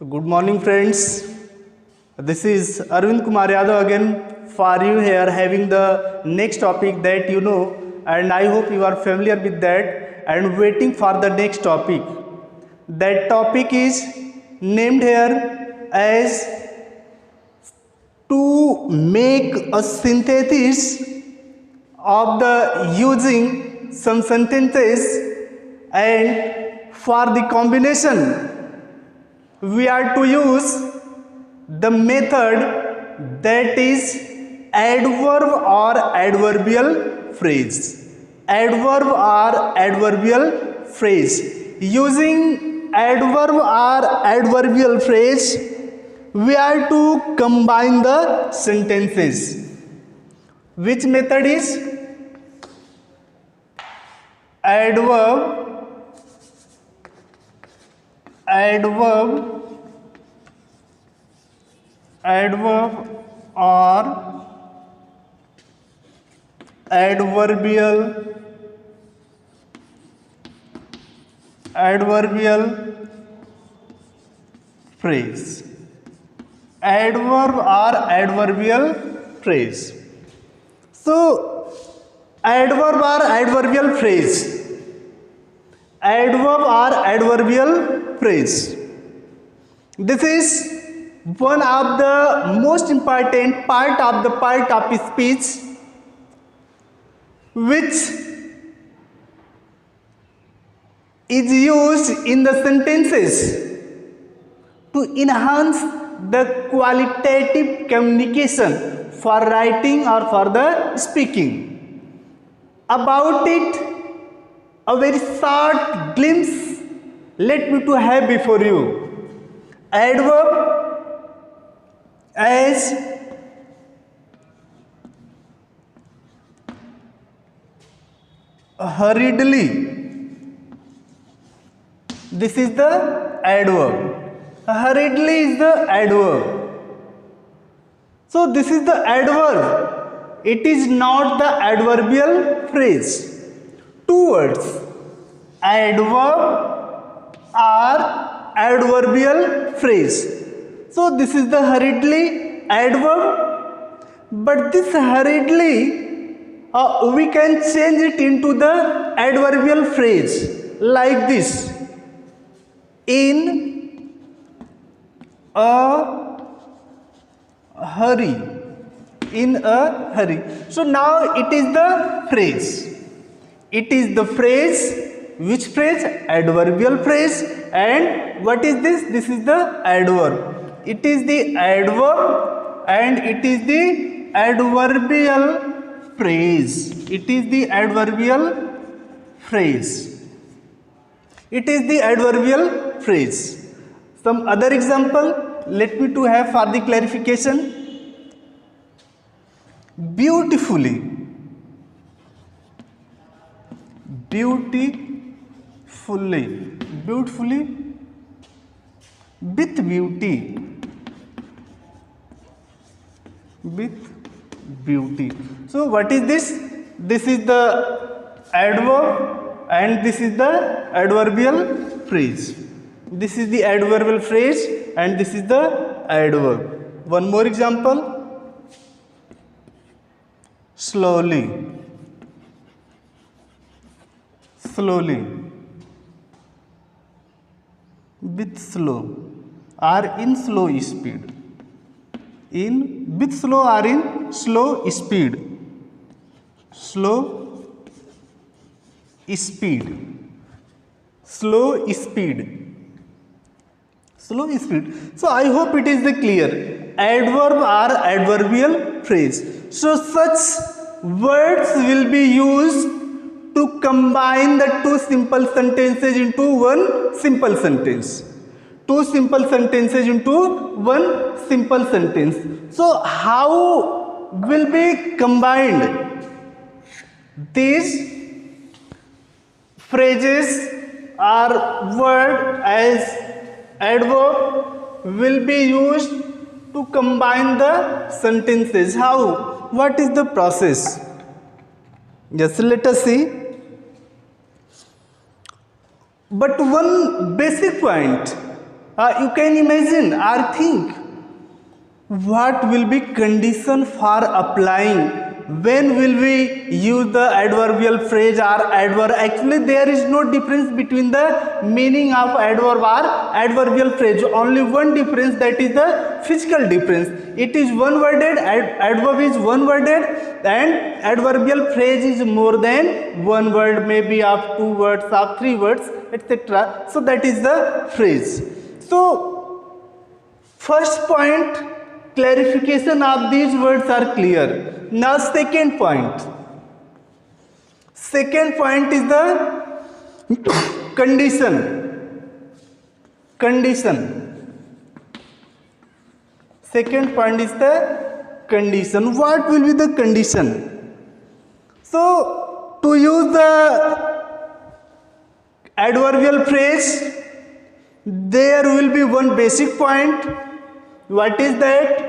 Good morning, friends. This is Arvind Kumar Yadav again for you here, having the next topic that you know, and I hope you are familiar with that and waiting for the next topic. That topic is named here as to make a synthesis of the using some sentences, and for the combination we are to use the method that is adverb or adverbial phrase. Adverb or adverbial phrase. Using adverb or adverbial phrase, we are to combine the sentences. Which method is adverb or adverbial phrase. Adverb or adverbial phrase. So adverb or adverbial phrase. Adverb or adverbial phrase. This is one of the most important part of speech which is used in the sentences to enhance the qualitative communication for writing or for the speaking. About it, a very short glimpse let me to have before you. Adverb as hurriedly. This is the adverb. Hurriedly is the adverb. So this is the adverb. It is not the adverbial phrase. Two words. Adverb or adverbial phrase. So this is the hurriedly adverb, but this hurriedly we can change it into the adverbial phrase like this: in a hurry. In a hurry. So now it is the phrase. It is the phrase. Which phrase? Adverbial phrase. And what is this? This is the adverb. It is the adverb and it is the adverbial phrase. It is the adverbial phrase. It is the adverbial phrase. Some other example, let me to have for the clarification. Beautifully. Beautifully. Beautifully. With beauty. With beauty. So what is this? This is the adverb and this is the adverbial phrase. This is the adverbial phrase and this is the adverb. One more example. Slowly. Slowly. With slow or in slow speed. In with slow or in slow speed. Slow speed. Slow speed. Slow speed. So I hope it is the clear. Adverb or adverbial phrase. So such words will be used to combine the two simple sentences into one simple sentence. Two simple sentences into one simple sentence. So how will be combined? These phrases or word as adverb will be used to combine the sentences. How? What is the process? Just let us see. But one basic point You can imagine or think what will be condition for applying, when will we use the adverbial phrase or adverb. Actually there is no difference between the meaning of adverb or adverbial phrase, only one difference, that is the physical difference. It is one worded, adverb is one worded, and adverbial phrase is more than one word, maybe of 2 words or 3 words, etc. So that is the phrase. So first point, clarification of these words are clear. Now second point. Second point is the condition. Condition. Second point is the condition. What will be the condition? So to use the adverbial phrase, there will be one basic point. What is that?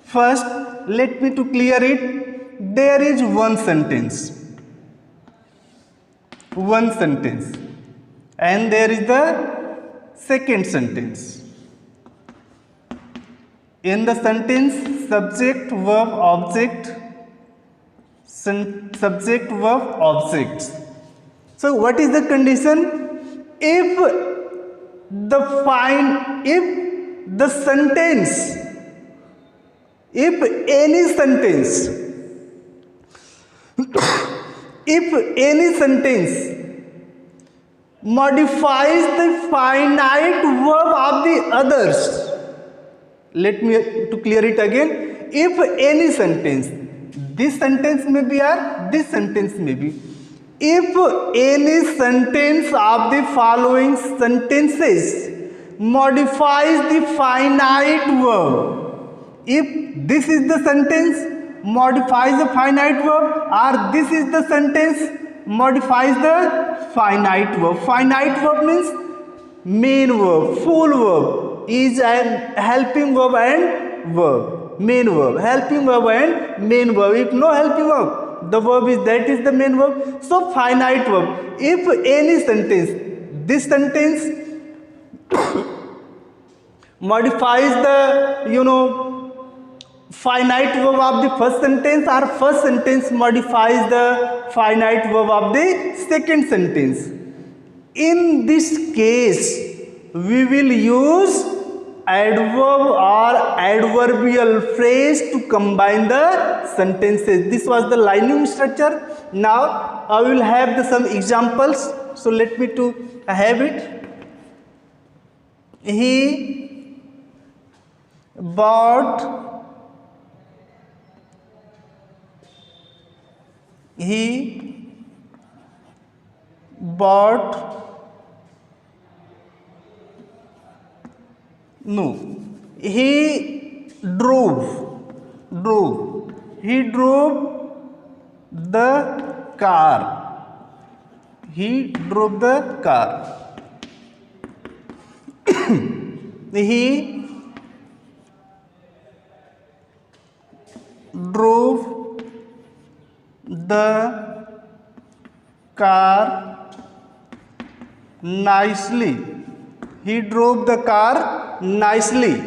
First, let me to clear it. There is one sentence, and there is the second sentence. In the sentence, subject, verb, object, subject, verb, objects. So what is the condition? If the sentence, if any sentence modifies the finite verb of the others, let me to clear it again. If any sentence, this sentence may be or this sentence may be, if any sentence of the following sentences modifies the finite verb, if this is the sentence modifies the finite verb, or this is the sentence modifies the finite verb. Finite verb means main verb, full verb is an helping verb and verb, main verb, helping verb and main verb. If no helping verb, the verb is, that is the main verb. So finite verb. If any sentence, this sentence modifies the finite verb of the first sentence, or first sentence modifies the finite verb of the second sentence, in this case we will use adverb or adverbial phrase to combine the sentences. This was the lining structure. Now I will have some examples. So let me to have it. He bought no, he drove the car. He drove the car. He drove the car nicely. He drove the car nicely.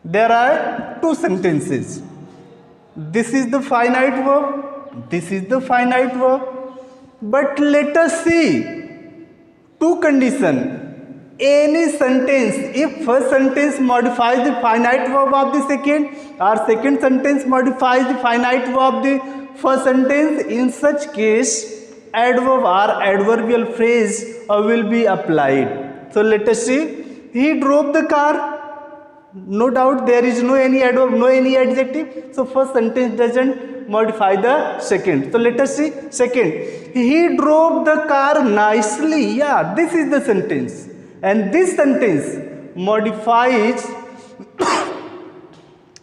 There are two sentences. This is the finite verb. This is the finite verb. But let us see two conditions. Any sentence, if first sentence modifies the finite verb of the second, or second sentence modifies the finite verb of the first sentence, in such case adverb or adverbial phrase will be applied. So let us see. He drove the car. No doubt there is no any adverb, no any adjective. So first sentence doesn't modify the second. So let us see second. He drove the car nicely. Yeah, this is the sentence. And this sentence modifies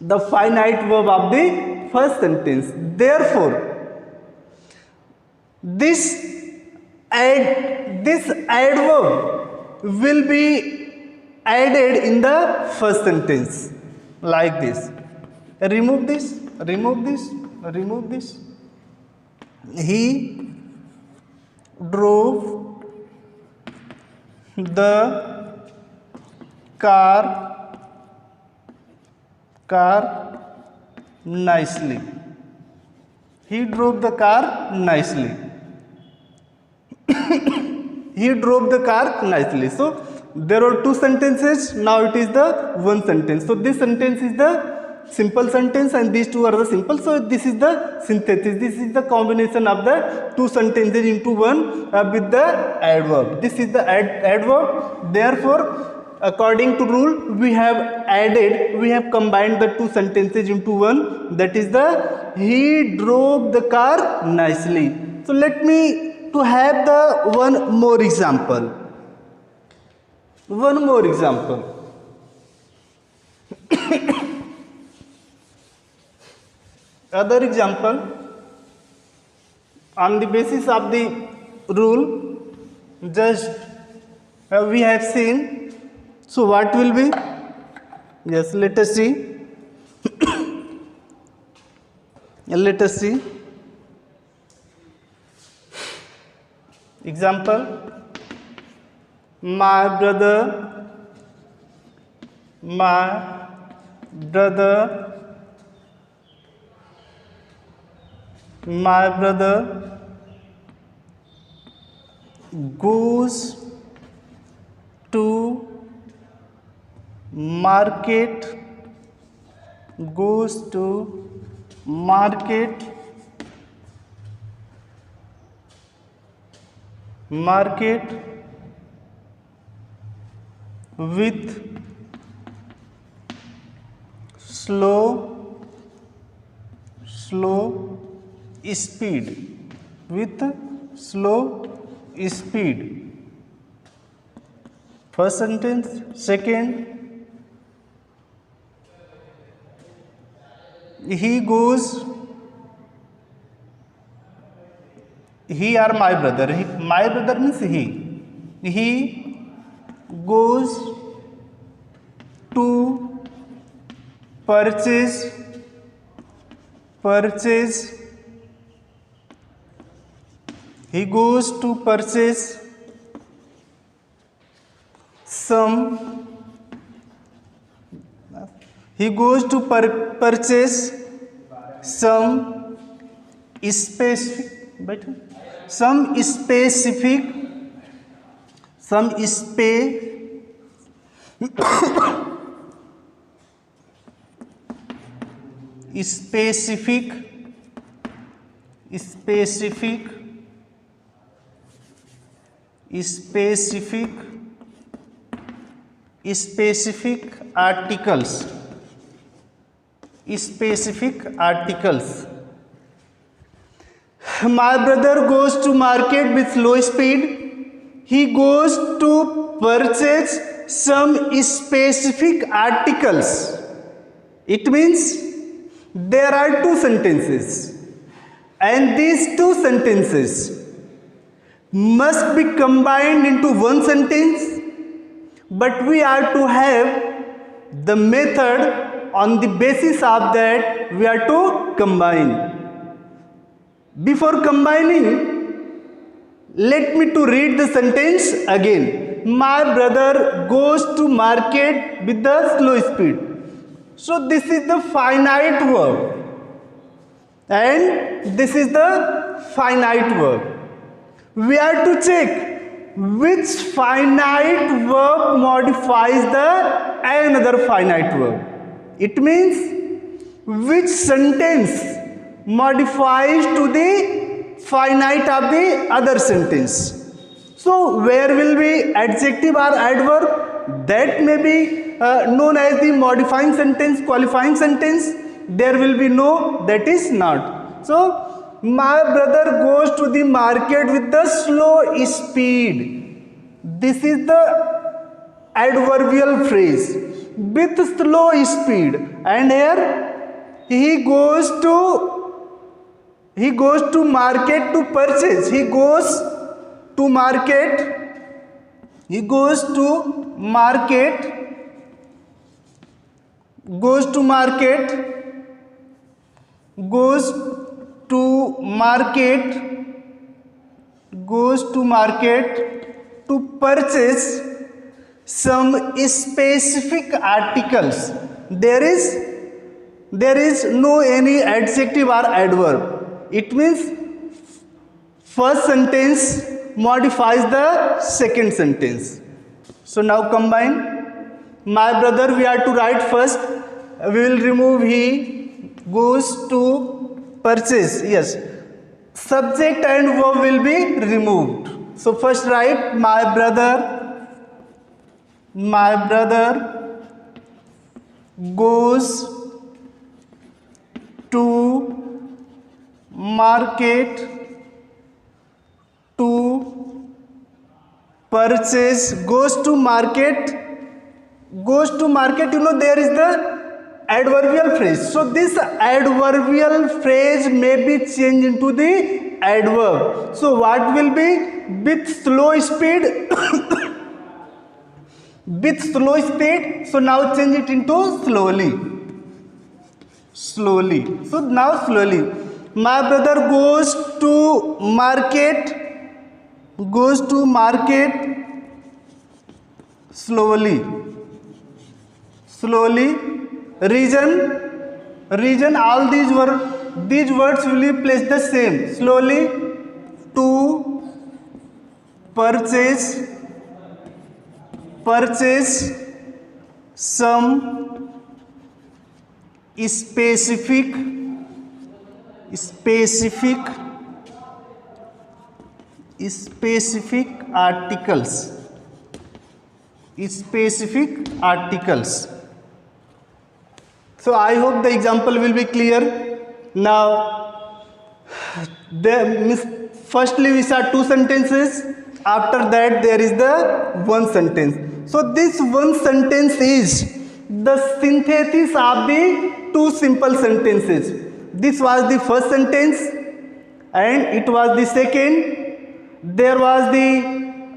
the finite verb of the first sentence. Therefore, this adverb will be added in the first sentence like this. Remove this, remove this, remove this. He drove the car nicely. He drove the car nicely. He drove the car nicely. So there are two sentences. Now it is the one sentence. So this sentence is the simple sentence and these two are the simple. So this is the synthesis. This is the combination of the two sentences into one with the adverb. This is the adverb. Therefore, according to rule, we have combined the two sentences into one. That is the he drove the car nicely. So let me to have the one more example. One more example. Other example, on the basis of the rule, just we have seen. So what will be? Yes, let us see. Let us see. Example, my brother goes to market with slow speed. First sentence. Second, he or my brother. My brother means he. He goes to purchase some specific articles. My brother goes to market with slow speed. He goes to purchase some specific articles. It means there are two sentences and these two sentences must be combined into one sentence, but we are to have the method. On the basis of that, we are to combine. Before combining, let me to read the sentence again. My brother goes to market with the slow speed. So this is the finite verb and this is the finite verb. We are to check which finite verb modifies the another finite verb. It means which sentence modifies to the finite of the other sentence. So where will be adjective or adverb? That may be known as the modifying sentence, qualifying sentence. There will be no, that is not. So my brother goes to the market with the slow speed. This is the adverbial phrase, with slow speed, and here he goes to market to purchase. He goes to market to purchase some specific articles. There is no any adjective or adverb. It means first sentence modifies the second sentence. So now combine. My brother, we are to write first. We will remove he goes to purchase. Yes, subject and verb will be removed. So first write my brother goes to market to purchase. Goes to market, you know, there is the adverbial phrase. So this adverbial phrase may be changed into the adverb. So what will be? With slow speed. With slow speed. So now change it into slowly. So now slowly. My brother goes to market slowly. Reason, all these words will be placed the same. Slowly. To purchase some specific articles. So I hope the example will be clear. Now firstly we saw two sentences. After that there is the one sentence. So this one sentence is the synthesis of the two simple sentences. This was the first sentence and it was the second. There was the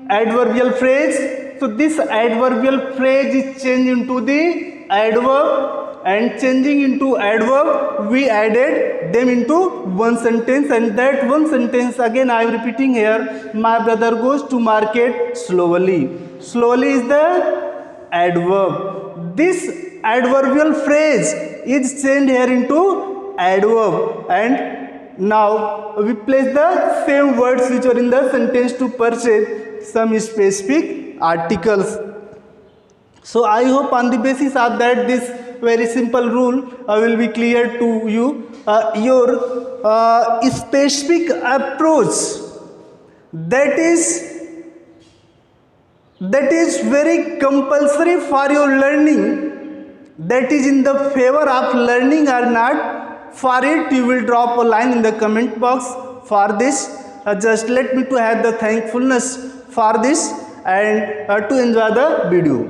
adverbial phrase. So this adverbial phrase is changed into the adverb, and changing into adverb we added them into one sentence, and that one sentence again I am repeating here. My brother goes to market slowly. Slowly is the adverb. This adverbial phrase is changed here into adverb, and now we place the same words which are in the sentence to purchase some specific articles. So I hope on the basis of that this very simple rule will be clear to you. Your specific approach, that is very compulsory for your learning, that is in the favor of learning or not. For it you will drop a line in the comment box. For this just let me to have the thankfulness for this and to enjoy the video.